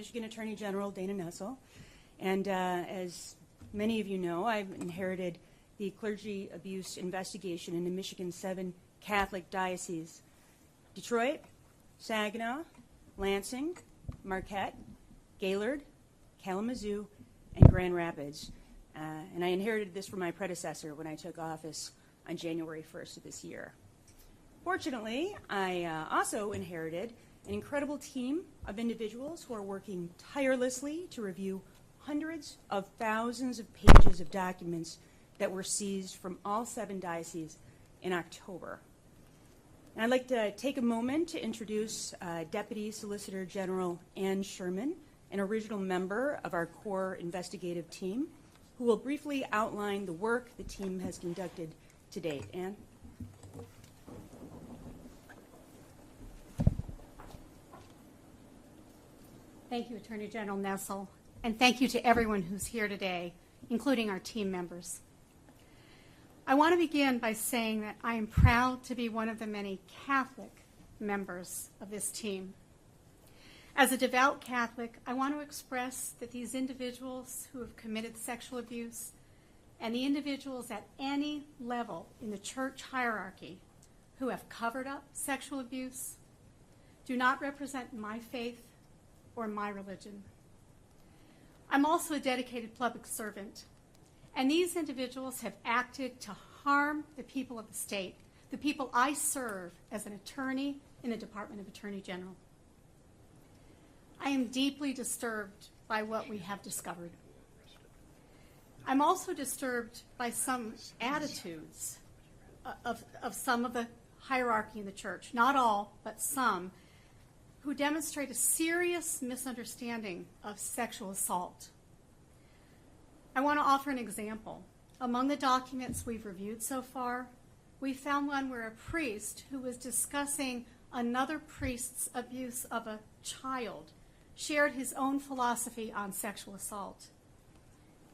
Michigan Attorney General Dana Nessel. And as many of you know, I've inherited the clergy abuse investigation in the Michigan 7 Catholic dioceses: Detroit, Saginaw, Lansing, Marquette, Gaylord, Kalamazoo, and Grand Rapids. And I inherited this from my predecessor when I took office on January 1st of this year. Fortunately, I also inherited an incredible team of individuals who are working tirelessly to review hundreds of thousands of pages of documents that were seized from all 7 dioceses in October. And I'd like to take a moment to introduce Deputy Solicitor General Ann Sherman, an original member of our core investigative team, who will briefly outline the work the team has conducted to date. Ann? Thank you, Attorney General Nessel, and thank you to everyone who's here today, including our team members. I want to begin by saying that I am proud to be one of the many Catholic members of this team. As a devout Catholic, I want to express that these individuals who have committed sexual abuse and the individuals at any level in the church hierarchy who have covered up sexual abuse do not represent my faith or my religion. I'm also a dedicated public servant, and these individuals have acted to harm the people of the state, the people I serve as an attorney in the Department of Attorney General. I am deeply disturbed by what we have discovered. I'm also disturbed by some attitudes of some of the hierarchy in the church, not all, but some, who demonstrate a serious misunderstanding of sexual assault. I want to offer an example. Among the documents we've reviewed so far, we found one where a priest who was discussing another priest's abuse of a child shared his own philosophy on sexual assault.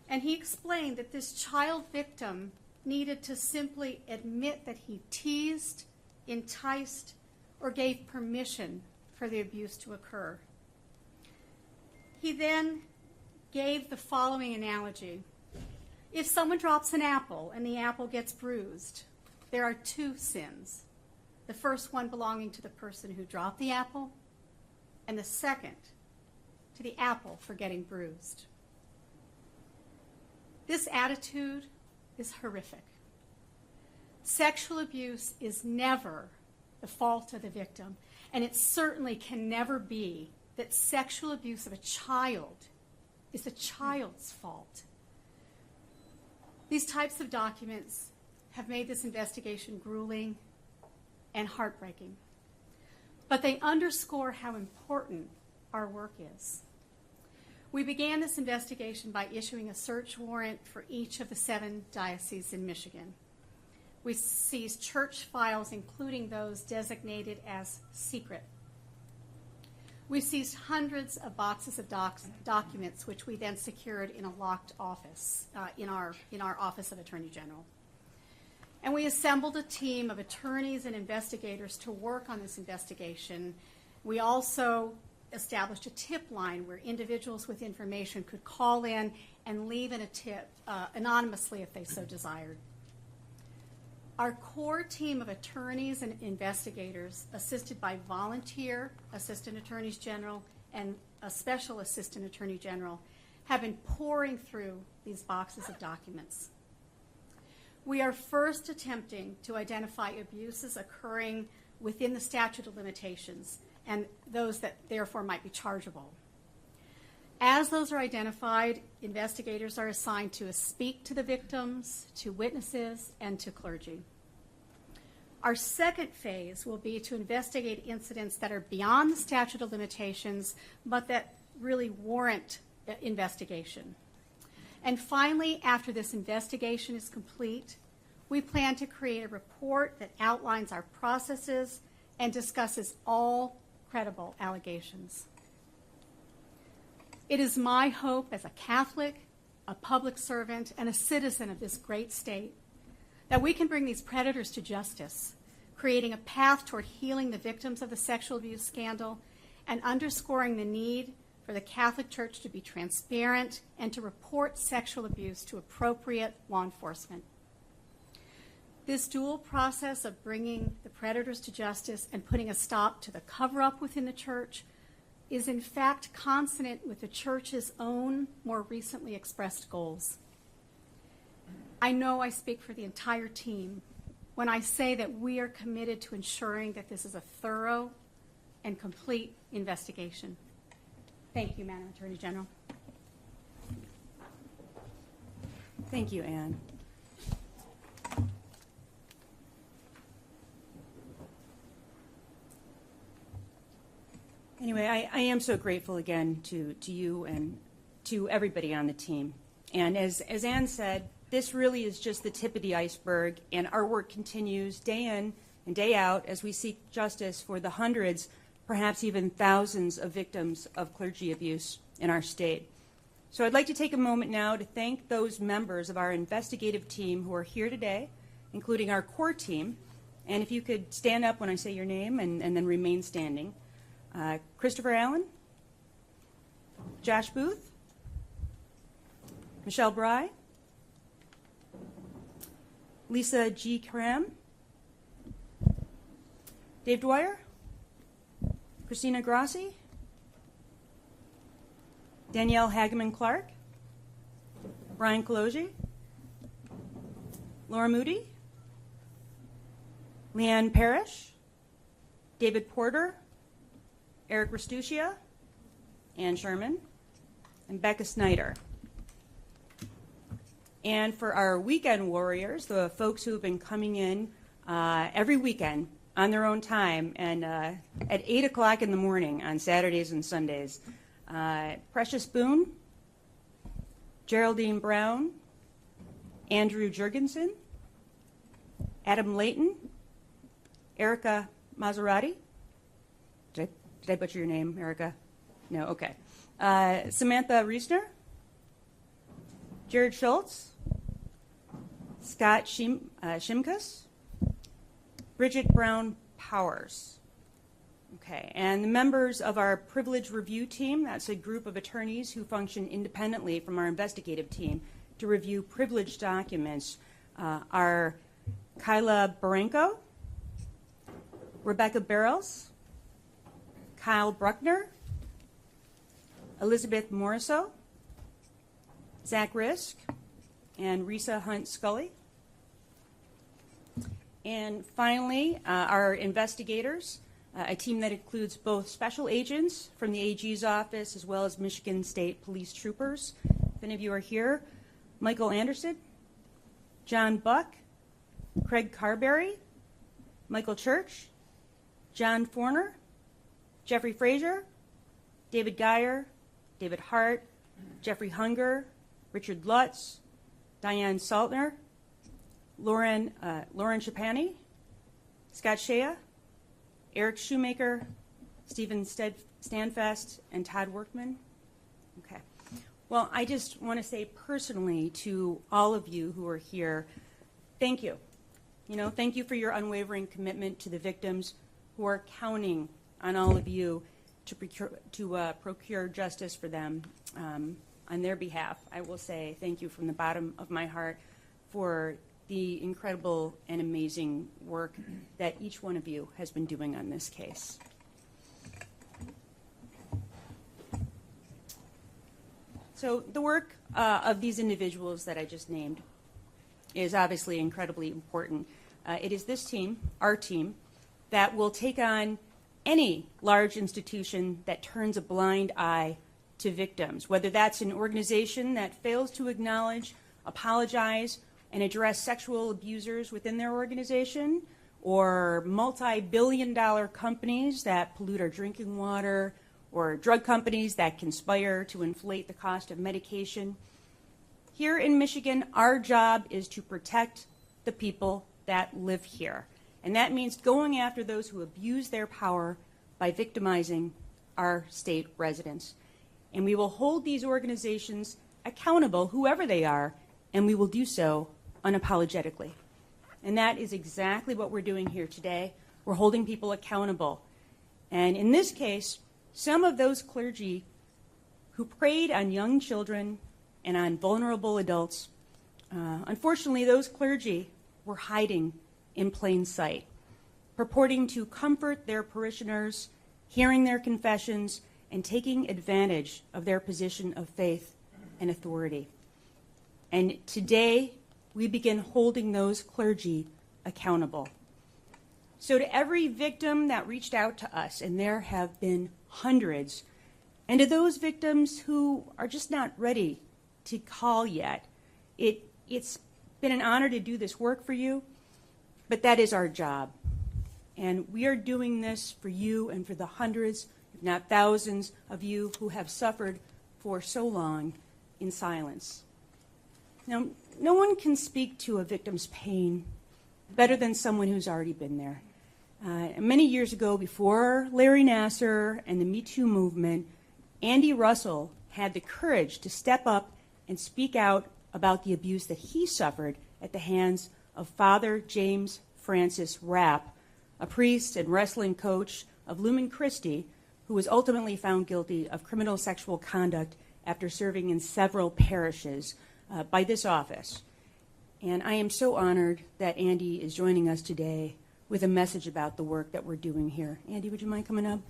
And he explained that this child victim needed to simply admit that he teased, enticed, or gave permission for the abuse to occur. He then gave the following analogy. If someone drops an apple and the apple gets bruised, there are 2 sins. The first one belonging to the person who dropped the apple, and the second to the apple for getting bruised. This attitude is horrific. Sexual abuse is never the fault of the victim, and it certainly can never be that sexual abuse of a child is the child's fault. These types of documents have made this investigation grueling and heartbreaking, but they underscore how important our work is. We began this investigation by issuing a search warrant for each of the 7 dioceses in Michigan. We seized church files, including those designated as secret. We seized hundreds of boxes of documents, which we then secured in a locked office in our Office of Attorney General. And we assembled a team of attorneys and investigators to work on this investigation. We also established a tip line where individuals with information could call in and leave in a tip anonymously if they so desired. Our core team of attorneys and investigators, assisted by volunteer assistant attorneys general and a special assistant attorney general, have been pouring through these boxes of documents. We are first attempting to identify abuses occurring within the statute of limitations and those that therefore might be chargeable. As those are identified, investigators are assigned to speak to the victims, to witnesses, and to clergy. Our second phase will be to investigate incidents that are beyond the statute of limitations, but that really warrant investigation. And finally, after this investigation is complete, we plan to create a report that outlines our processes and discusses all credible allegations. It is my hope as a Catholic, a public servant, and a citizen of this great state that we can bring these predators to justice, creating a path toward healing the victims of the sexual abuse scandal and underscoring the need for the Catholic Church to be transparent and to report sexual abuse to appropriate law enforcement. This dual process of bringing the predators to justice and putting a stop to the cover-up within the Church is in fact consonant with the Church's own more recently expressed goals. I know I speak for the entire team when I say that we are committed to ensuring that this is a thorough and complete investigation. Thank you, Madam Attorney General. Thank you, Anne. Anyway, I am so grateful again to you and to everybody on the team. And as Anne said, this really is just the tip of the iceberg, and our work continues day in and day out as we seek justice for the hundreds, perhaps even thousands of victims of clergy abuse in our state. So I'd like to take a moment now to thank those members of our investigative team who are here today, including our core team. And if you could stand up when I say your name and then remain standing. Christopher Allen, Josh Booth, Michelle Bry, Lisa G. Karam, Dave Dwyer, Christina Grassi, Danielle Hageman-Clark, Brian Kaloji, Laura Moody, Leanne Parrish, David Porter, Eric Restuccia, Ann Sherman, and Becca Snyder. And for our weekend warriors, the folks who have been coming in every weekend on their own time and at 8 o'clock in the morning on Saturdays and Sundays, Precious Boone, Geraldine Brown, Andrew Jurgensen, Adam Layton, Erica Maserati. Did I butcher your name, Erica? No, okay. Samantha Reisner, Jared Schultz, Scott Shimkus, Bridget Brown Powers. Okay, and the members of our privilege review team, that's a group of attorneys who function independently from our investigative team to review privileged documents, are Kyla Barenko, Rebecca Barrels, Kyle Bruckner, Elizabeth Moriso, Zach Risk, and Risa Hunt Scully. And finally, our investigators, a team that includes both special agents from the AG's office as well as Michigan State Police troopers. If any of you are here, Michael Anderson, John Buck, Craig Carberry, Michael Church, John Forner, Jeffrey Frazier, David Geyer, David Hart, Jeffrey Hunger, Richard Lutz, Diane Saltner, Lauren Chapani, Scott Shea, Eric Shoemaker, Stephen Stanfest, and Todd Workman. Okay. Well, I just want to say personally to all of you who are here, thank you. Thank you for your unwavering commitment to the victims who are counting on all of you to procure justice for them. On their behalf, I will say thank you from the bottom of my heart for the incredible and amazing work that each one of you has been doing on this case. So the work of these individuals that I just named is obviously incredibly important. It is this team, our team, that will take on any large institution that turns a blind eye to victims, whether that's an organization that fails to acknowledge, apologize, and address sexual abusers within their organization, or multi-billion-dollar companies that pollute our drinking water, or drug companies that conspire to inflate the cost of medication. Here in Michigan, our job is to protect the people that live here. And that means going after those who abuse their power by victimizing our state residents. And we will hold these organizations accountable, whoever they are, and we will do so unapologetically. And that is exactly what we're doing here today. We're holding people accountable. And in this case, some of those clergy who preyed on young children and on vulnerable adults. Unfortunately, those clergy were hiding in plain sight, purporting to comfort their parishioners, hearing their confessions, and taking advantage of their position of faith and authority. And today, we begin holding those clergy accountable. So to every victim that reached out to us, and there have been hundreds, and to those victims who are just not ready to call yet, it's been an honor to do this work for you, but that is our job. And we are doing this for you and for the hundreds, if not thousands, of you who have suffered for so long in silence. Now, no one can speak to a victim's pain better than someone who's already been there. Many years ago, before Larry Nassar and the Me Too movement, Andy Russell had the courage to step up and speak out about the abuse that he suffered at the hands of Father James Francis Rapp, a priest and wrestling coach of Lumen Christi, who was ultimately found guilty of criminal sexual conduct after serving in several parishes by this office. And I am so honored that Andy is joining us today with a message about the work that we're doing here. Andy, would you mind coming up?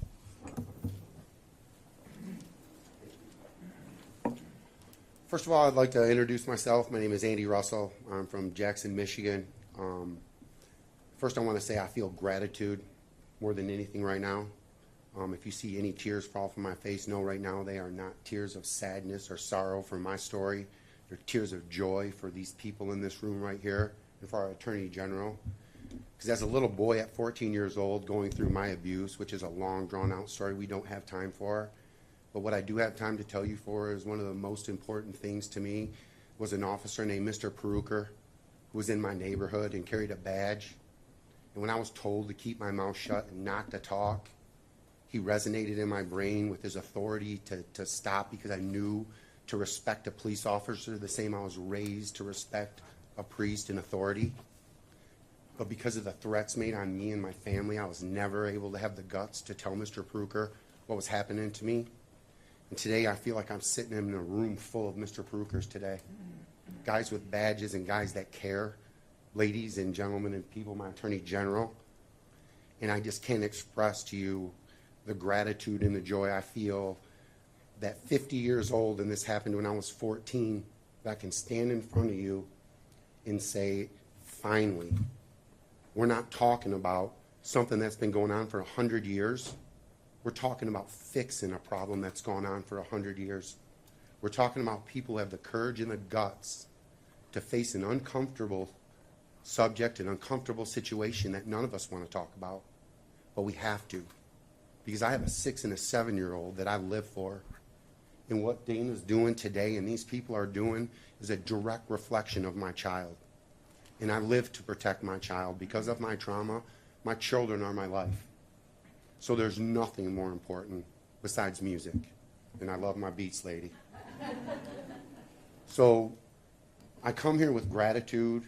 First of all, I'd like to introduce myself. My name is Andy Russell. I'm from Jackson, Michigan. First, I want to say I feel gratitude more than anything right now. If you see any tears fall from my face, know right now they are not tears of sadness or sorrow for my story. They're tears of joy for these people in this room right here and for our Attorney General. Because as a little boy at 14 years old going through my abuse, which is a long, drawn-out story we don't have time for, but what I do have time to tell you for is one of the most important things to me was an officer named Mr. Peruker who was in my neighborhood and carried a badge. And when I was told to keep my mouth shut and not to talk, he resonated in my brain with his authority to stop, because I knew to respect a police officer the same I was raised to respect a priest in authority. But because of the threats made on me and my family, I was never able to have the guts to tell Mr. Peruker what was happening to me. And today I feel like I'm sitting in a room full of Mr. Perukers today. Guys with badges and guys that care. Ladies and gentlemen and people, my Attorney General. And I just can't express to you the gratitude and the joy I feel that 50 years old, and this happened when I was 14, that I can stand in front of you and say, finally, we're not talking about something that's been going on for 100 years. We're talking about fixing a problem that's gone on for 100 years. We're talking about people who have the courage and the guts to face an uncomfortable subject, an uncomfortable situation that none of us want to talk about, but we have to. Because I have a 6 and a 7-year-old that I live for. And what Dana's doing today and these people are doing is a direct reflection of my child. And I live to protect my child. Because of my trauma, my children are my life. So there's nothing more important besides music. And I love my beats, lady. So I come here with gratitude,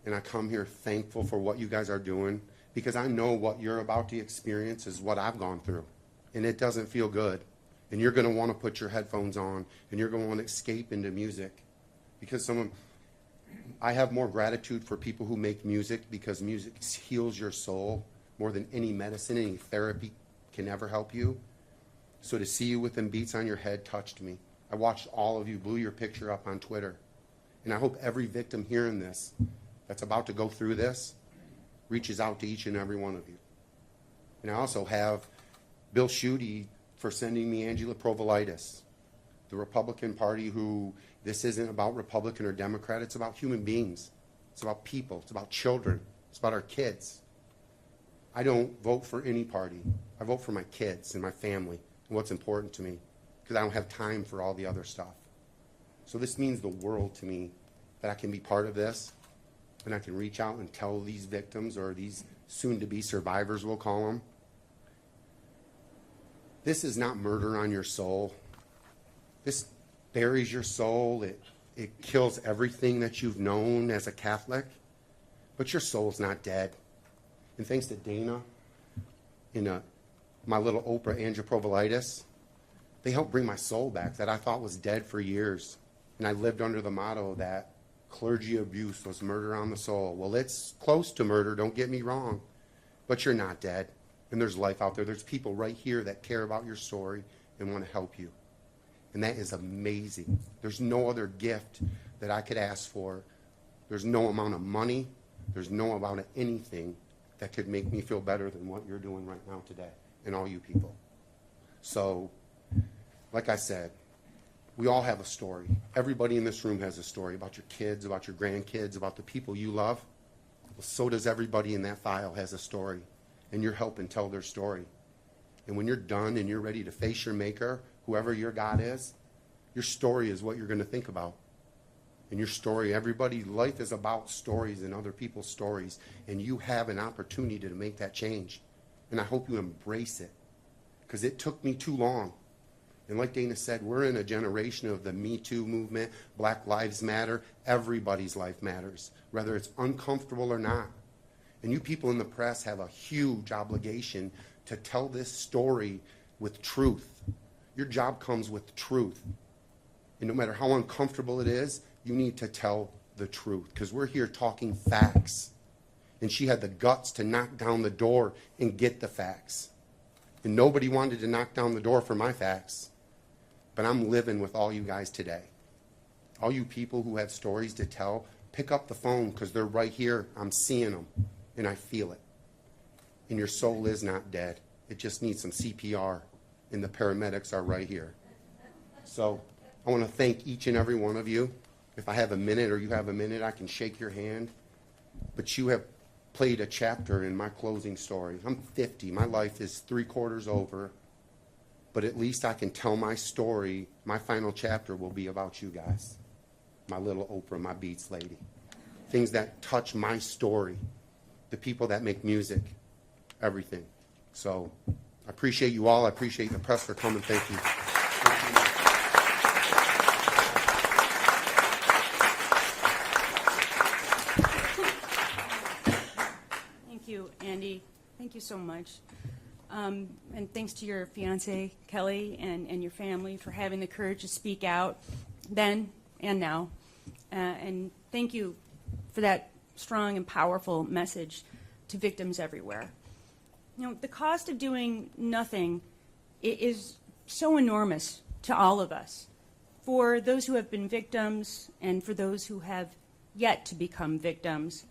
and I come here thankful for what you guys are doing, because I know what you're about to experience is what I've gone through. And it doesn't feel good. And you're going to want to put your headphones on, and you're going to want to escape into music. Because I have more gratitude for people who make music, because music heals your soul more than any medicine, any therapy can ever help you. So to see you with them beats on your head touched me. I watched all of you, blew your picture up on Twitter. And I hope every victim hearing this that's about to go through this reaches out to each and every one of you. And I also have Bill Schuette for sending me Angela Provolitis, the Republican Party, who this isn't about Republican or Democrat, it's about human beings. It's about people, it's about children, it's about our kids. I don't vote for any party. I vote for my kids and my family and what's important to me, because I don't have time for all the other stuff. So this means the world to me, that I can be part of this, and I can reach out and tell these victims, or these soon-to-be survivors, we'll call them, this is not murder on your soul. This buries your soul. It kills everything that you've known as a Catholic, but your soul's not dead. And thanks to Dana, my little Oprah Angela Provolitis, They helped bring my soul back that I thought was dead for years. And I lived under the motto that clergy abuse was murder on the soul. Well, it's close to murder, don't get me wrong, but you're not dead. And there's life out there. There's people right here that care about your story and want to help you. And that is amazing. There's no other gift that I could ask for. There's no amount of money. There's no amount of anything that could make me feel better than what you're doing right now today, and all you people. So, like I said, we all have a story. Everybody in this room has a story about your kids, about your grandkids, about the people you love. Well, so does everybody in that file has a story, and you're helping tell their story. And when you're done and you're ready to face your maker, whoever your God is, your story is what you're going to think about. And your story, everybody's life is about stories and other people's stories, and you have an opportunity to make that change. And I hope you embrace it, because it took me too long. And like Dana said, we're in a generation of the Me Too movement, Black Lives Matter. Everybody's life matters, whether it's uncomfortable or not. And you people in the press have a huge obligation to tell this story with truth. Your job comes with truth. And no matter how uncomfortable it is, you need to tell the truth, because we're here talking facts. And she had the guts to knock down the door and get the facts. And nobody wanted to knock down the door for my facts. But I'm living with all you guys today. All you people who have stories to tell, pick up the phone, because they're right here. I'm seeing them, and I feel it. And your soul is not dead. It just needs some CPR, and the paramedics are right here. So I want to thank each and every one of you. If I have a minute or you have a minute, I can shake your hand. But you have played a chapter in my closing story. I'm 50. My life is 3/4 over. But at least I can tell my story. My final chapter will be about you guys. My little Oprah, my Beats lady. Things that touch my story. The people that make music. Everything. So I appreciate you all. I appreciate the press for coming. Thank you. Thank you, Andy. Thank you so much. And thanks to your fiance, Kelly, and your family for having the courage to speak out then and now. And thank you for that strong and powerful message to victims everywhere. You know, the cost of doing nothing is so enormous to all of us. For those who have been victims and for those who have yet to become victims,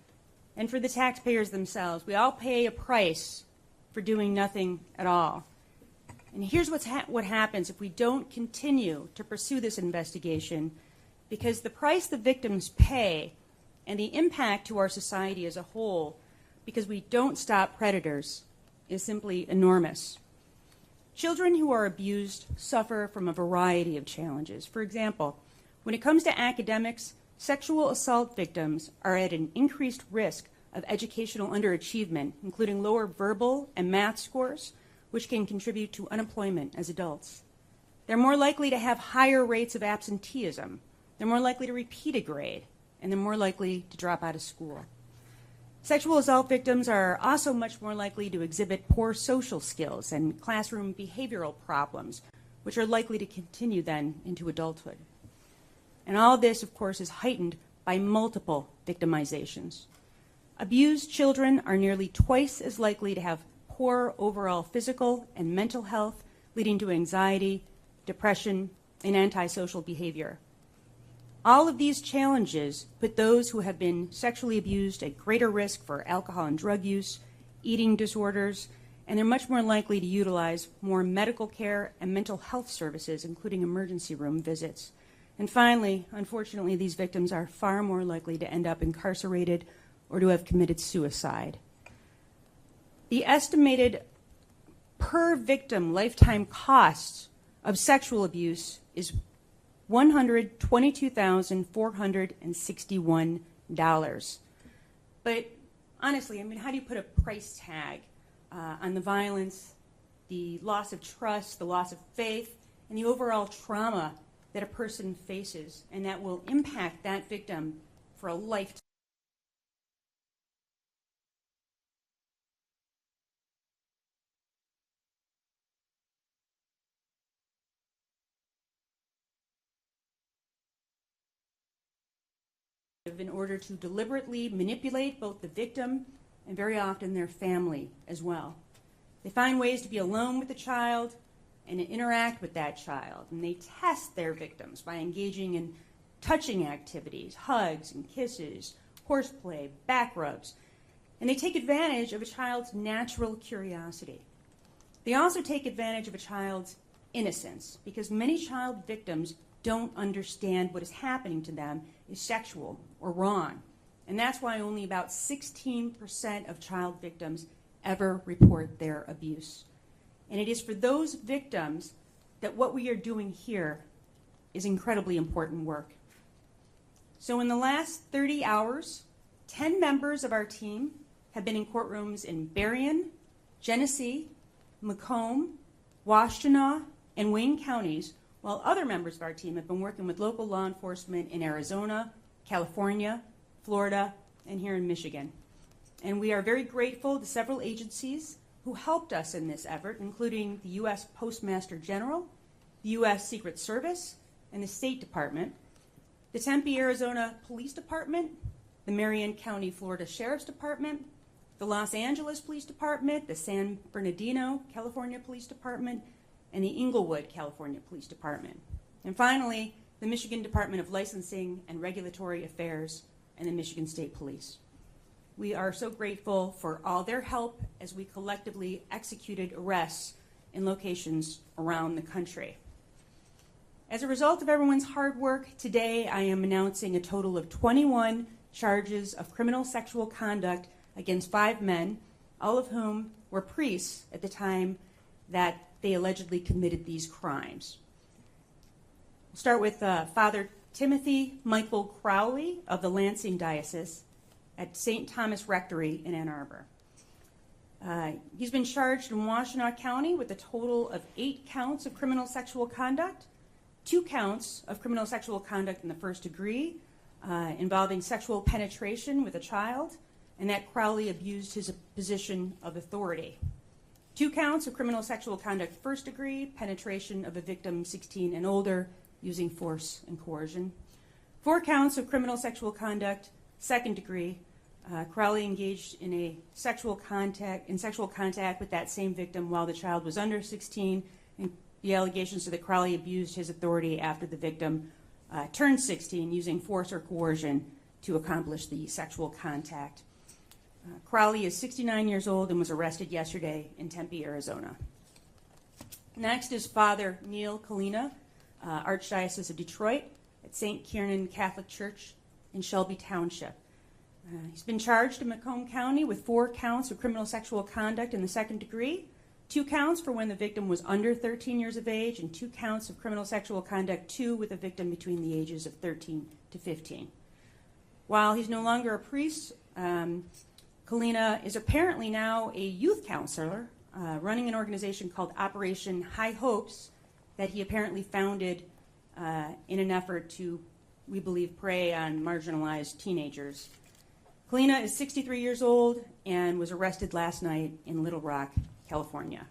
and for the taxpayers themselves, we all pay a price for doing nothing at all. And here's what happens if we don't continue to pursue this investigation, because the price the victims pay and the impact to our society as a whole, because we don't stop predators, is simply enormous. Children who are abused suffer from a variety of challenges. For example, when it comes to academics, sexual assault victims are at an increased risk of educational underachievement, including lower verbal and math scores, which can contribute to unemployment as adults. They're more likely to have higher rates of absenteeism. They're more likely to repeat a grade, and they're more likely to drop out of school. Sexual assault victims are also much more likely to exhibit poor social skills and classroom behavioral problems, which are likely to continue then into adulthood. And all this, of course, is heightened by multiple victimizations. Abused children are nearly twice as likely to have poor overall physical and mental health, leading to anxiety, depression, and antisocial behavior. All of these challenges put those who have been sexually abused at greater risk for alcohol and drug use, eating disorders, and they're much more likely to utilize more medical care and mental health services, including emergency room visits. And finally, unfortunately, these victims are far more likely to end up incarcerated or to have committed suicide. The estimated per victim lifetime cost of sexual abuse is $122,461. But honestly, I mean, how do you put a price tag on the violence, the loss of trust, the loss of faith, and the overall trauma that a person faces, and that will impact that victim for a lifetime? in order to deliberately manipulate both the victim and very often their family as well. They find ways to be alone with the child and to interact with that child, and they test their victims by engaging in touching activities, hugs and kisses, horseplay, back rubs, and they take advantage of a child's natural curiosity. They also take advantage of a child's innocence, because many child victims don't understand what is happening to them is sexual or wrong. And that's why only about 16% of child victims ever report their abuse. And it is for those victims that what we are doing here is incredibly important work. So in the last 30 hours, 10 members of our team have been in courtrooms in Berrien, Genesee, Macomb, Washtenaw, and Wayne counties, while other members of our team have been working with local law enforcement in Arizona, California, Florida, and here in Michigan. And we are very grateful to several agencies who helped us in this effort, including the U.S. Postmaster General, the U.S. Secret Service, and the State Department, the Tempe, Arizona Police Department, the Marion County, Florida Sheriff's Department, the Los Angeles Police Department, the San Bernardino, California Police Department, and the Inglewood, California Police Department. And finally, the Michigan Department of Licensing and Regulatory Affairs and the Michigan State Police. We are so grateful for all their help as we collectively executed arrests in locations around the country. As a result of everyone's hard work, today I am announcing a total of 21 charges of criminal sexual conduct against 5 men, all of whom were priests at the time that they allegedly committed these crimes. We'll start with Father Timothy Michael Crowley of the Lansing Diocese at St. Thomas Rectory in Ann Arbor. He's been charged in Washtenaw County with a total of 8 counts of criminal sexual conduct, 2 counts of criminal sexual conduct in the first degree involving sexual penetration with a child, and that Crowley abused his position of authority. 2 counts of criminal sexual conduct first degree, penetration of a victim 16 and older using force and coercion. 4 counts of criminal sexual conduct second degree. Crowley engaged in sexual contact with that same victim while the child was under 16, and the allegations are that Crowley abused his authority after the victim turned 16 using force or coercion to accomplish the sexual contact. Crowley is 69 years old and was arrested yesterday in Tempe, Arizona. Next is Father Neal, Kalina, Archdiocese of Detroit at St. Kieran Catholic Church in Shelby Township. He's been charged in Macomb County with 4 counts of criminal sexual conduct in the second degree, 2 counts for when the victim was under 13 years of age, and 2 counts of criminal sexual conduct 2 with a victim between the ages of 13 to 15. While he's no longer a priest, Kalina is apparently now a youth counselor running an organization called Operation High Hopes that he apparently founded in an effort to, we believe, prey on marginalized teenagers. Kalina is 63 years old and was arrested last night in Little Rock, California.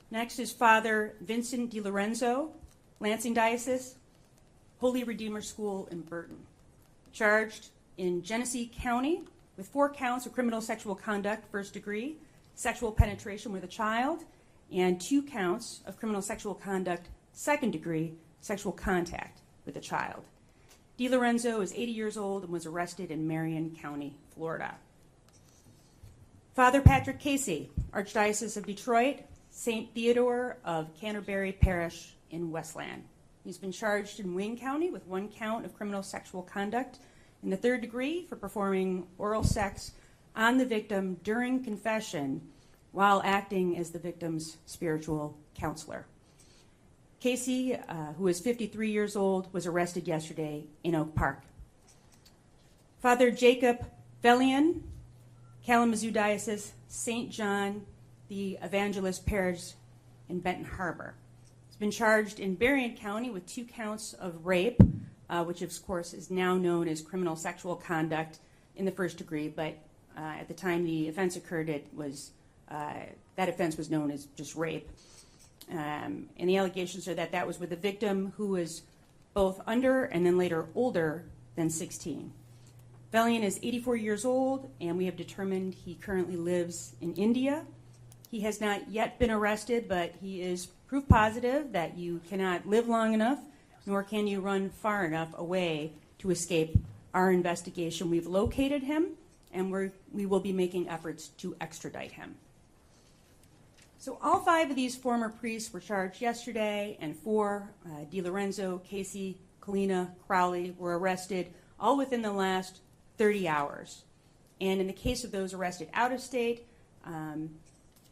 Next is Father Vincent DiLorenzo, Lansing Diocese, Holy Redeemer School in Burton. Charged in Genesee County with 4 counts of criminal sexual conduct first degree, sexual penetration with a child, and 2 counts of criminal sexual conduct second degree, sexual contact with a child. DiLorenzo is 80 years old and was arrested in Marion County, Florida. Father Patrick Casey, Archdiocese of Detroit, St. Theodore of Canterbury Parish in Westland. He's been charged in Wayne County with 1 count of criminal sexual conduct in the third degree for performing oral sex on the victim during confession while acting as the victim's spiritual counselor. Casey, who is 53 years old, was arrested yesterday in Oak Park. Father Jacob Velian, Kalamazoo Diocese, St. John the Evangelist Parish in Benton Harbor. He's been charged in Berrien County with 2 counts of rape, which of course is now known as criminal sexual conduct in the first degree, but at the time the offense occurred, that offense was known as just rape. And the allegations are that was with a victim who was both under and then later older than 16. Valian is 84 years old, and we have determined he currently lives in India. He has not yet been arrested, but he is proof positive that you cannot live long enough, nor can you run far enough away to escape our investigation. We've located him, and we will be making efforts to extradite him. So all 5 of these former priests were charged yesterday, and 4, DiLorenzo, Casey, Kalina, Crowley, were arrested all within the last 30 hours. And in the case of those arrested out of state,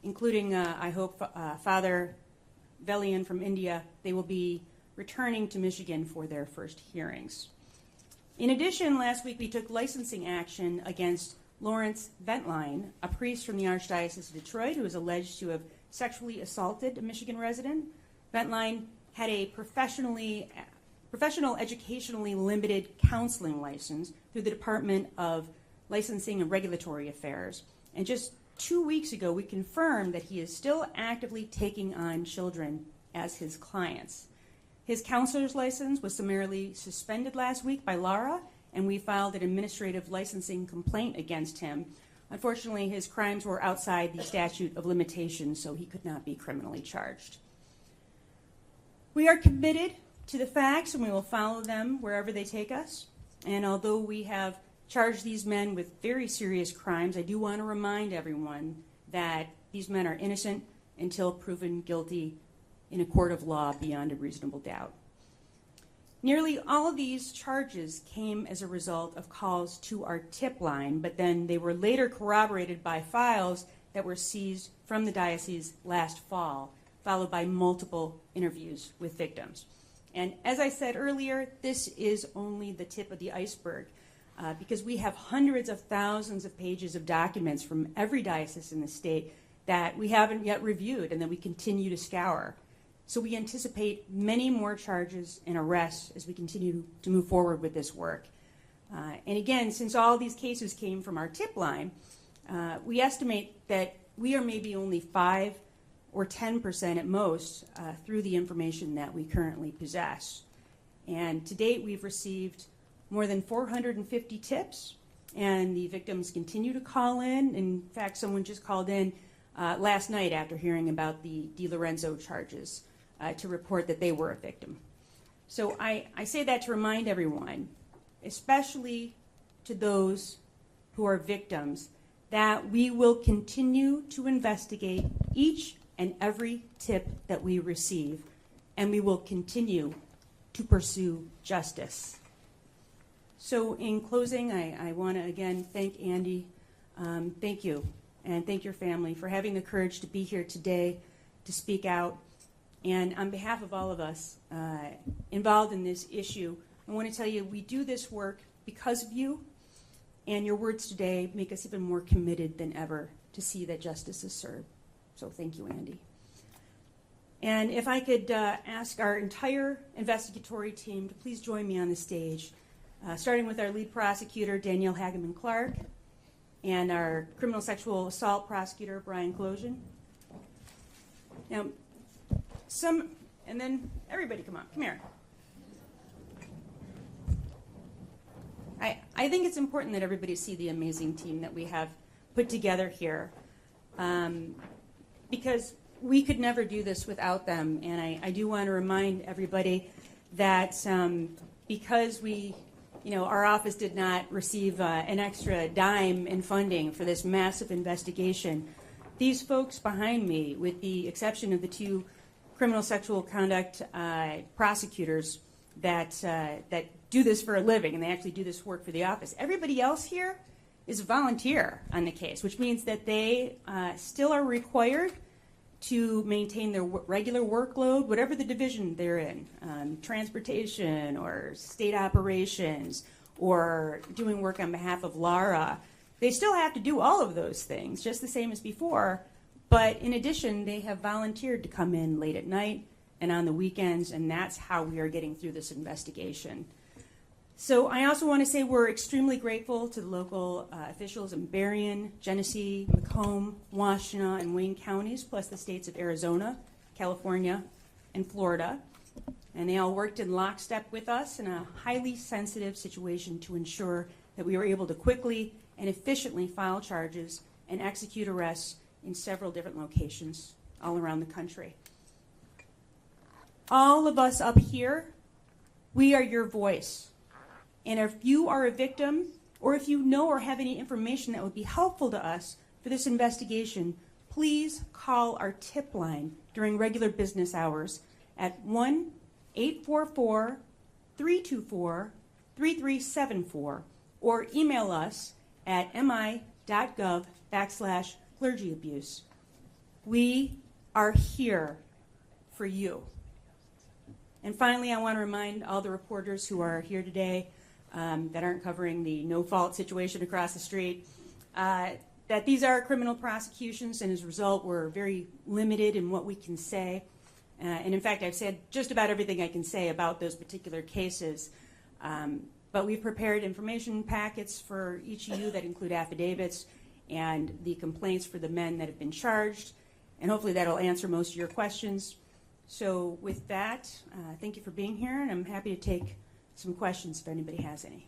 including, I hope, Father Valian from India, they will be returning to Michigan for their first hearings. In addition, last week we took licensing action against Lawrence Ventline, a priest from the Archdiocese of Detroit who is alleged to have sexually assaulted a Michigan resident. Ventline had a professional educationally limited counseling license through the Department of Licensing and Regulatory Affairs. And just 2 weeks ago, we confirmed that he is still actively taking on children as his clients. His counselor's license was summarily suspended last week by Lara, and we filed an administrative licensing complaint against him. Unfortunately, his crimes were outside the statute of limitations, so he could not be criminally charged. We are committed to the facts, and we will follow them wherever they take us. And although we have charged these men with very serious crimes, I do want to remind everyone that these men are innocent until proven guilty in a court of law beyond a reasonable doubt. Nearly all of these charges came as a result of calls to our tip line, but then they were later corroborated by files that were seized from the diocese last fall, followed by multiple interviews with victims. And as I said earlier, this is only the tip of the iceberg, because we have hundreds of thousands of pages of documents from every diocese in the state that we haven't yet reviewed and that we continue to scour. So we anticipate many more charges and arrests as we continue to move forward with this work. And again, since all these cases came from our tip line, we estimate that we are maybe only 5 or 10% at most through the information that we currently possess. And to date, we've received more than 450 tips, and the victims continue to call in. In fact, someone just called in last night after hearing about the DiLorenzo charges to report that they were a victim. So I say that to remind everyone, especially to those who are victims, that we will continue to investigate each and every tip that we receive, and we will continue to pursue justice. So in closing, I want to again thank Andy. Thank you, and thank your family for having the courage to be here today to speak out. And on behalf of all of us involved in this issue, I want to tell you we do this work because of you, and your words today make us even more committed than ever to see that justice is served. So thank you, Andy. And if I could ask our entire investigatory team to please join me on the stage, starting with our lead prosecutor, Danielle Hageman-Clark, and our criminal sexual assault prosecutor, Brian Closion. Now, and then everybody come here. I think it's important that everybody see the amazing team that we have put together here, because we could never do this without them. And I do want to remind everybody that because our office did not receive an extra dime in funding for this massive investigation, these folks behind me, with the exception of the 2 criminal sexual conduct prosecutors that do this for a living, and they actually do this work for the office. Everybody else here is a volunteer on the case, which means that they still are required to maintain their regular workload, whatever the division they're in, transportation or state operations or doing work on behalf of Lara. They still have to do all of those things, just the same as before. But in addition, they have volunteered to come in late at night and on the weekends, and that's how we are getting through this investigation. So I also want to say we're extremely grateful to the local officials in Berrien, Genesee, Macomb, Washtenaw, and Wayne counties, plus the states of Arizona, California, and Florida. And they all worked in lockstep with us in a highly sensitive situation to ensure that we were able to quickly and efficiently file charges and execute arrests in several different locations all around the country. All of us up here, we are your voice. And if you are a victim, or if you know or have any information that would be helpful to us for this investigation, please call our tip line during regular business hours at 1-844-324-3374 or email us at mi.gov/clergy abuse. We are here for you. And finally, I want to remind all the reporters who are here today that aren't covering the no-fault situation across the street that these are criminal prosecutions, and as a result, we're very limited in what we can say. And in fact, I've said just about everything I can say about those particular cases. But we've prepared information packets for each of you that include affidavits and the complaints for the men that have been charged. And hopefully that'll answer most of your questions. So with that, thank you for being here, and I'm happy to take some questions if anybody has any.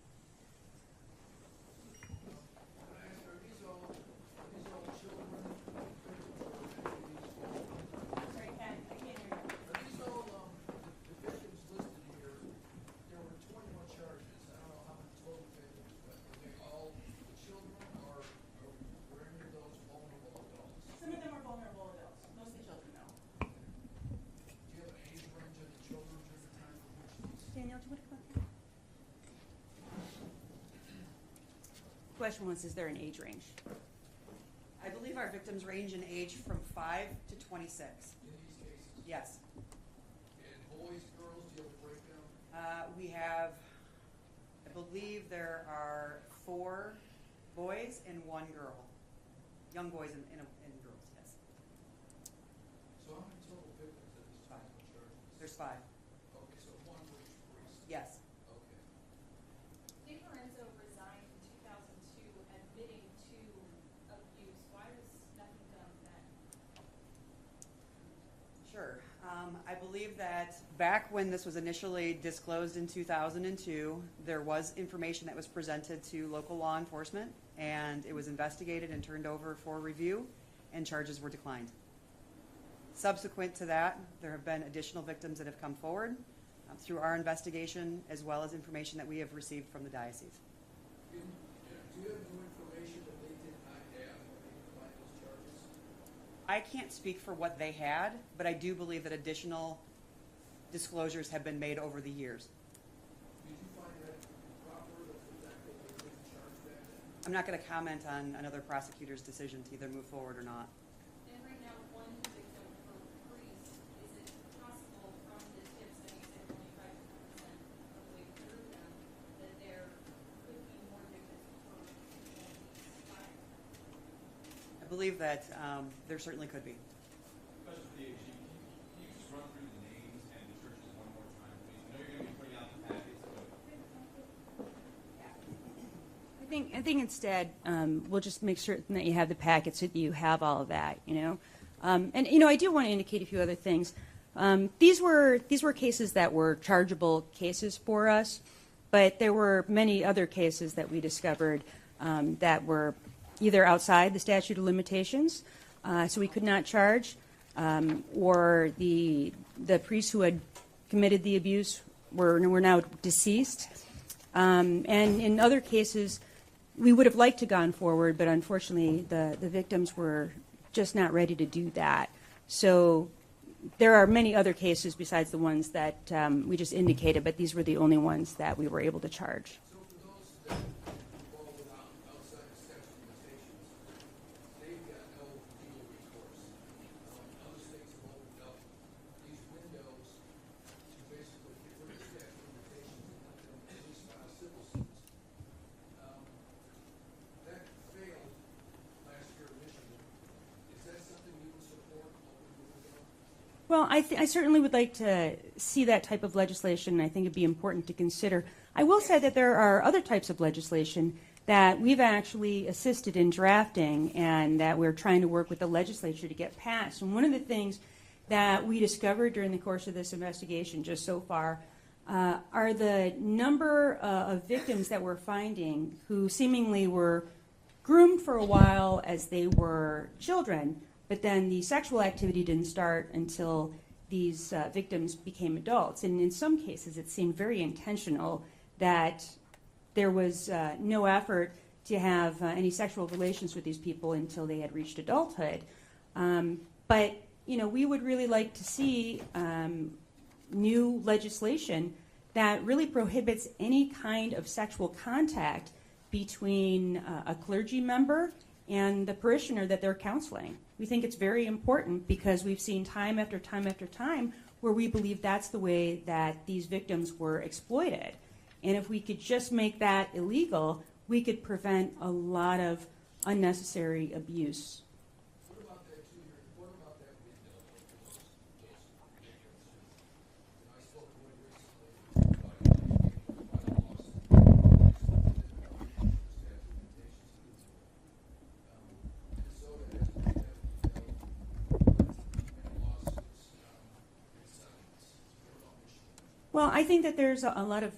The question was, is there an age range? I believe our victims range in age from 5 to 26. In these cases? Yes. And boys, girls, do you have a breakdown? We have, I believe there are 4 boys and 1 girl. Young boys and girls, yes. So how many total victims at this time of charges? There's 5. Okay, so 1 for each priest? Yes. Okay. DiLorenzo resigned in 2002 admitting to abuse. Why was nothing done then? Sure. I believe that back when this was initially disclosed in 2002, there was information that was presented to local law enforcement, and it was investigated and turned over for review, and charges were declined. Subsequent to that, there have been additional victims that have come forward through our investigation, as well as information that we have received from the diocese. Do you have new information that they did not have when they declined those charges? I can't speak for what they had, but I do believe that additional disclosures have been made over the years. Did you find that proper, the fact that they didn't charge back then? I'm not going to comment on another prosecutor's decision to either move forward or not. And right now, 1 victim per priest. Is it possible from the tips that you said only 5 to 10% of the way through them that there could be more victims per priest than these 5? I believe that there certainly could be. Question for the AG. Can you just run through the names and the churches one more time, please? I know you're going to be putting out the packets, but I think instead we'll just make certain that you have the packet so that you have all of that, And I do want to indicate a few other things. These were cases that were chargeable cases for us, but there were many other cases that we discovered that were either outside the statute of limitations, so we could not charge, or the priests who had committed the abuse were now deceased. And in other cases, we would have liked to gone forward, but unfortunately the victims were just not ready to do that. So there are many other cases besides the ones that we just indicated, but these were the only ones that we were able to charge. So for those that fall outside of statute of limitations, they've got no legal recourse. Other states have opened up these windows to basically get rid of statute of limitations and let them at least file civil suits. That failed last year in Michigan. Is that something you would support, opening the window? Well, I certainly would like to see that type of legislation. I think it'd be important to consider. I will say that there are other types of legislation that we've actually assisted in drafting and that we're trying to work with the legislature to get passed. And one of the things that we discovered during the course of this investigation just so far are the number of victims that we're finding who seemingly were groomed for a while as they were children, but then the sexual activity didn't start until these victims became adults. And in some cases, it seemed very intentional that there was no effort to have any sexual relations with these people until they had reached adulthood. But, you know, we would really like to see new legislation that really prohibits any kind of sexual contact between a clergy member and the parishioner that they're counseling. We think it's very important because we've seen time after time after time where we believe that's the way that these victims were exploited. And if we could just make that illegal, we could prevent a lot of unnecessary abuse. What about that what about that window of those victims? I spoke to one recently, quite a loss. Minnesota has many lawsuits and settlements. What about Michigan? Well, I think that there's a lot of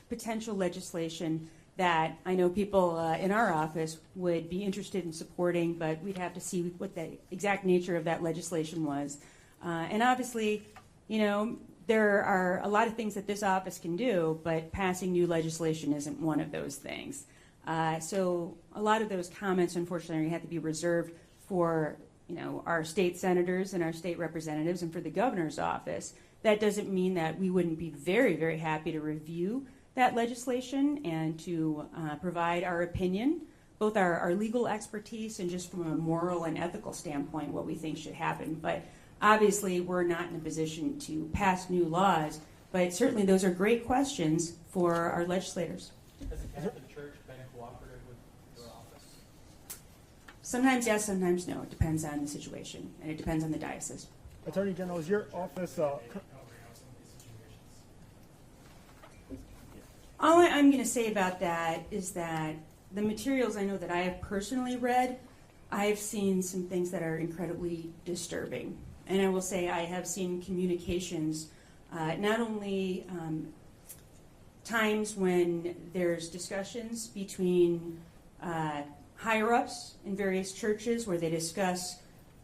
potential legislation that I know people in our office would be interested in supporting, but we'd have to see what the exact nature of that legislation was. And obviously, you know, there are a lot of things that this office can do, but passing new legislation isn't one of those things. So a lot of those comments, unfortunately, had to be reserved for, you know, our state senators and our state representatives and for the governor's office. That doesn't mean that we wouldn't be very, very happy to review that legislation and to provide our opinion, both our legal expertise and just from a moral and ethical standpoint, what we think should happen. But obviously, we're not in a position to pass new laws, but certainly those are great questions for our legislators. Has the Catholic Church been cooperative with your office? Sometimes yes, sometimes no. It depends on the situation, and it depends on the diocese. Attorney General, is your office All I'm going to say about that is that the materials I know that I have personally read, I've seen some things that are incredibly disturbing. And I will say I have seen communications, not only times when there's discussions between higher-ups in various churches where they discuss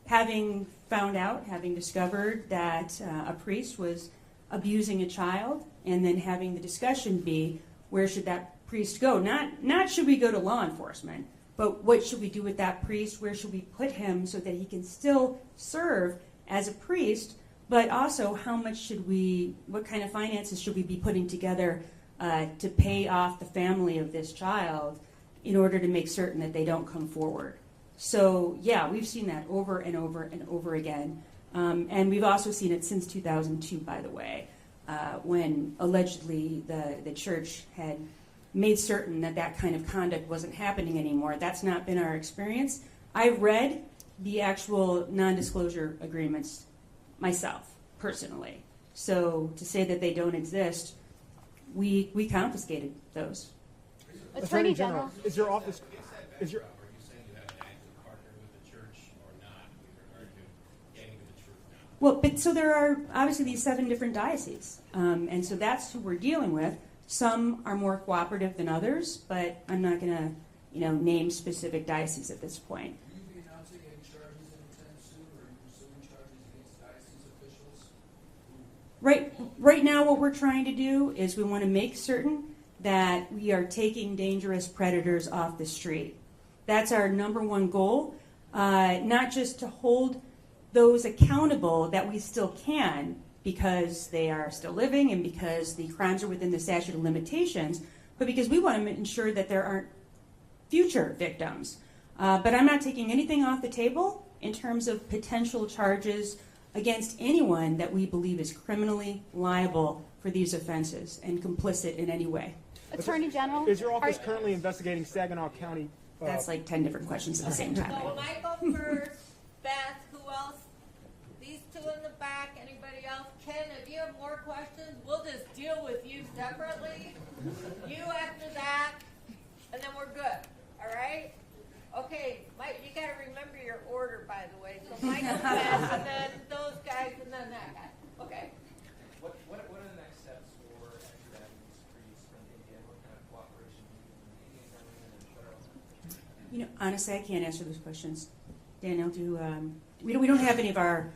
having found out, having discovered that a priest was abusing a child, and then having the discussion be, where should that priest go? Not should we go to law enforcement, but what should we do with that priest? Where should we put him so that he can still serve as a priest, but also how much should we, what kind of finances should we be putting together to pay off the family of this child in order to make certain that they don't come forward? So yeah, we've seen that over and over and over again. And we've also seen it since 2002, by the way, when allegedly the church had made certain that that kind of conduct wasn't happening anymore. That's not been our experience. I've read the actual non-disclosure agreements myself, personally. So to say that they don't exist, we confiscated those. Attorney General, is your office Are you saying you have an active partner with the church or not with regard to getting to the truth now? Well, but so there are obviously these 7 different dioceses, and so that's who we're dealing with. Some are more cooperative than others, but I'm not going to, name specific dioceses at this point. Will you be announcing any charges anytime soon, or are you pursuing charges against diocese officials? Right now, what we're trying to do is we want to make certain that we are taking dangerous predators off the street. That's our number one goal, not just to hold those accountable that we still can because they are still living and because the crimes are within the statute of limitations, but because we want to ensure that there aren't future victims. But I'm not taking anything off the table in terms of potential charges against anyone that we believe is criminally liable for these offenses and complicit in any way. Attorney General, is your office currently investigating Saginaw County? That's like 10 different questions at the same time. So Michael first, Beth, who else? These 2 in the back, anybody else? Ken, if you have more questions, we'll just deal with you separately. You after that, and then we're good, all right? Okay, Mike, you gotta remember your order, by the way. So Michael, Beth, and then those guys, and then that guy. Okay. What are the next steps for honestly, I can't answer those questions. Daniel, we don't have any of our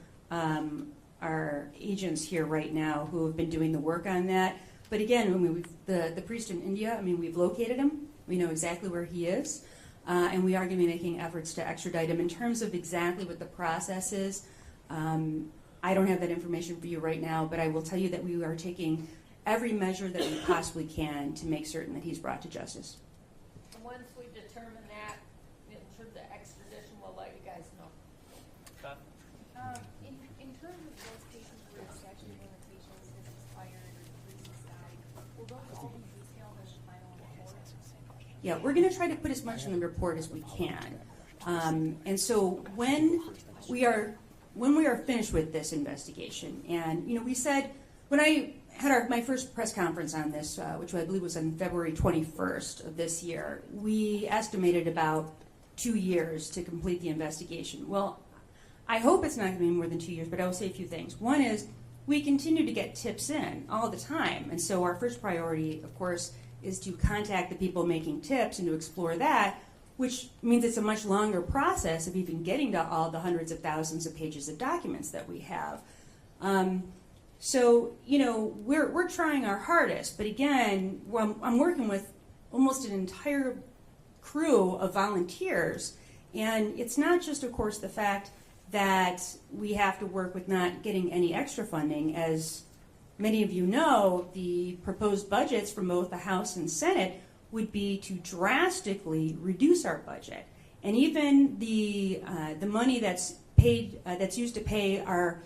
agents here right now who have been doing the work on that. But again, the priest in India, we've located him. We know exactly where he is. And we are going to be making efforts to extradite him. In terms of exactly what the process is, I don't have that information for you right now, but I will tell you that we are taking every measure that we possibly can to make certain that he's brought to justice. And once we determine that, in terms of extradition, we'll let you guys know. In terms of those cases where the statute of limitations has expired or the person's died, will those all be detailed in the final report? Yeah, we're going to try to put as much in the report as we can. And so when we are finished with this investigation, and we said, when I had my first press conference on this, which I believe was on February 21st of this year, we estimated about 2 years to complete the investigation. Well, I hope it's not going to be more than 2 years, but I will say a few things. One is we continue to get tips in all the time, and so our first priority, of course, is to contact the people making tips and to explore that, which means it's a much longer process of even getting to all the hundreds of thousands of pages of documents that we have. So, we're trying our hardest, but again, I'm working with almost an entire crew of volunteers, and it's not just, of course, the fact that we have to work with not getting any extra funding. As many of you know, the proposed budgets from both the House and Senate would be to drastically reduce our budget. And even the money that's paid, that's used to pay our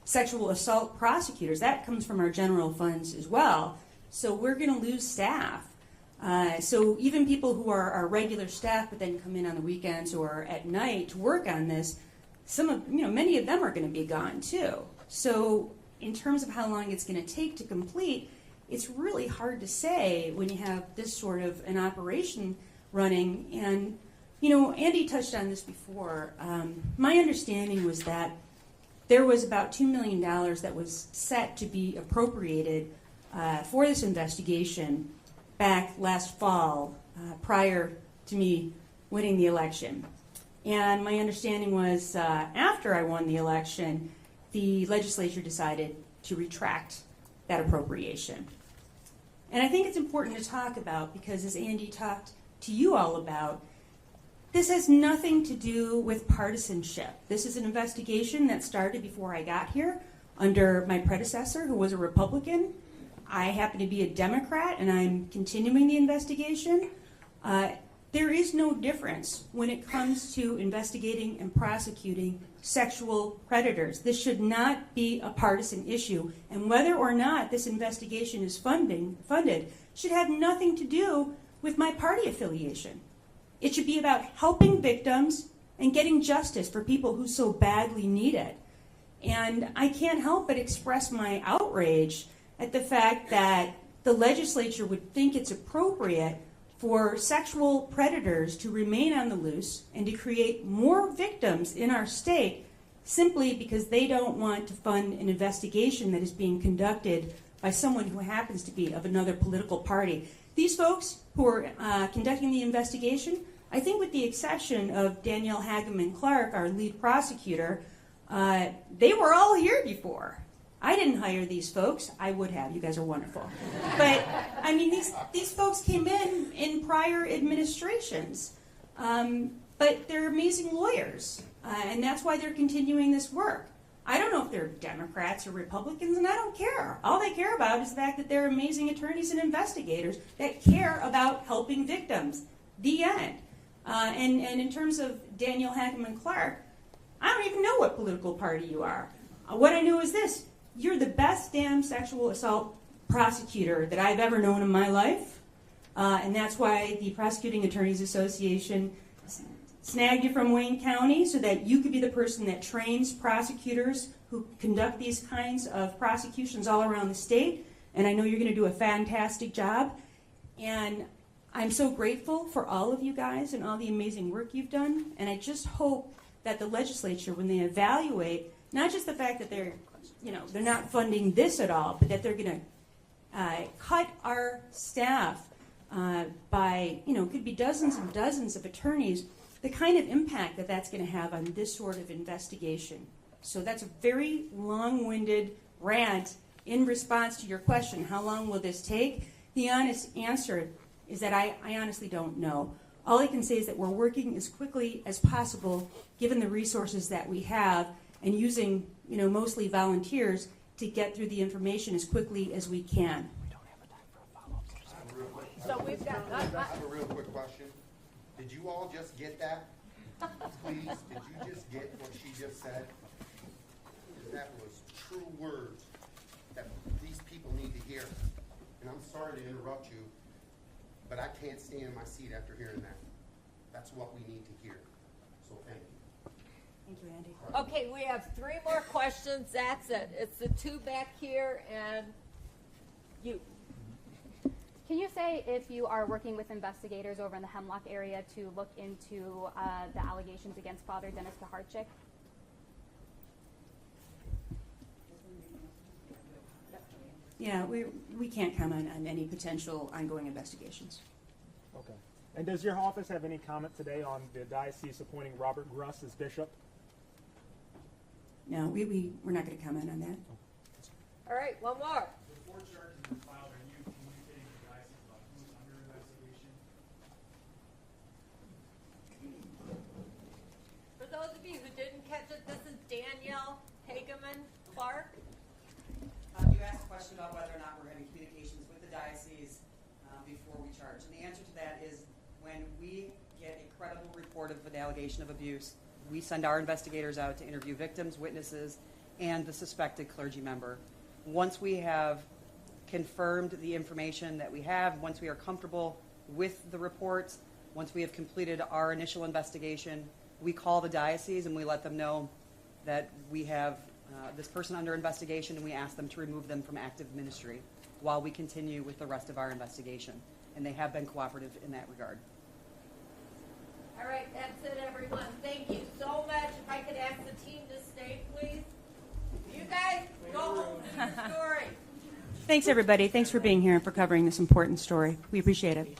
sexual assault prosecutors, that comes from our general funds as well. So we're going to lose staff. So even people who are our regular staff, but then come in on the weekends or at night to work on this, many of them are going to be gone too. So in terms of how long it's going to take to complete, it's really hard to say when you have this sort of an operation running. And Andy touched on this before. My understanding was that there was about $2 million that was set to be appropriated for this investigation back last fall, prior to me winning the election. And my understanding was after I won the election, the legislature decided to retract that appropriation. And I think it's important to talk about, because as Andy talked to you all about, this has nothing to do with partisanship. This is an investigation that started before I got here under my predecessor, who was a Republican. I happen to be a Democrat, and I'm continuing the investigation. There is no difference when it comes to investigating and prosecuting sexual predators. This should not be a partisan issue, and whether or not this investigation is funded should have nothing to do with my party affiliation. It should be about helping victims and getting justice for people who so badly need it. And I can't help but express my outrage at the fact that the legislature would think it's appropriate for sexual predators to remain on the loose and to create more victims in our state simply because they don't want to fund an investigation that is being conducted by someone who happens to be of another political party. These folks who are conducting the investigation, I think with the exception of Danielle Hageman Clark, our lead prosecutor, they were all here before. I didn't hire these folks. I would have. You guys are wonderful. But, these folks came in prior administrations. But they're amazing lawyers, and that's why they're continuing this work. I don't know if they're Democrats or Republicans, and I don't care. All they care about is the fact that they're amazing attorneys and investigators that care about helping victims. The end. And in terms of Danielle Hageman Clark, I don't even know what political party you are. What I know is this. You're the best damn sexual assault prosecutor that I've ever known in my life. And that's why the Prosecuting Attorneys Association snagged you from Wayne County so that you could be the person that trains prosecutors who conduct these kinds of prosecutions all around the state. And I know you're going to do a fantastic job. And I'm so grateful for all of you guys and all the amazing work you've done. And I just hope that the legislature, when they evaluate not just the fact that they're not funding this at all, but that they're going to cut our staff by, could be be dozens and dozens of attorneys, the kind of impact that that's going to have on this sort of investigation. So that's a very long-winded rant in response to your question, how long will this take? The honest answer is that I honestly don't know. All I can say is that we're working as quickly as possible, given the resources that we have, and using, mostly volunteers to get through the information as quickly as we can. So we've got, I have a real quick question. Did you all just get that? Please, did you just get what she just said? That was true words that these people need to hear. And I'm sorry to interrupt you, but I can't stay in my seat after hearing that. That's what we need to hear. So thank you. Thank you, Andy. okay, we have 3 more questions. That's it. It's the 2 back here and you. Can you say if you are working with investigators over in the Hemlock area to look into the allegations against Father Dennis Kaharchik? Yeah, we can't comment on any potential ongoing investigations. Okay. And does your office have any comment today on the diocese appointing Robert Gruss as bishop? No, we're not going to comment on that. All right, one more. Before charges are filed, are you communicating with the diocese about who's under investigation? For those of you who didn't catch it, this is Danielle Hageman Clark. You asked a question about whether or not we're having communications with the diocese before we charge. And the answer to that is when we get a credible report of an allegation of abuse, we send our investigators out to interview victims, witnesses, and the suspected clergy member. Once we have confirmed the information that we have, once we are comfortable with the reports, once we have completed our initial investigation, we call the diocese and we let them know that we have this person under investigation, and we ask them to remove them from active ministry while we continue with the rest of our investigation. And they have been cooperative in that regard. All right, that's it, everyone. Thank you so much. If I could ask the team to stay, please. You guys, go home to your story. Thanks, everybody. Thanks for being here and for covering this important story. We appreciate it.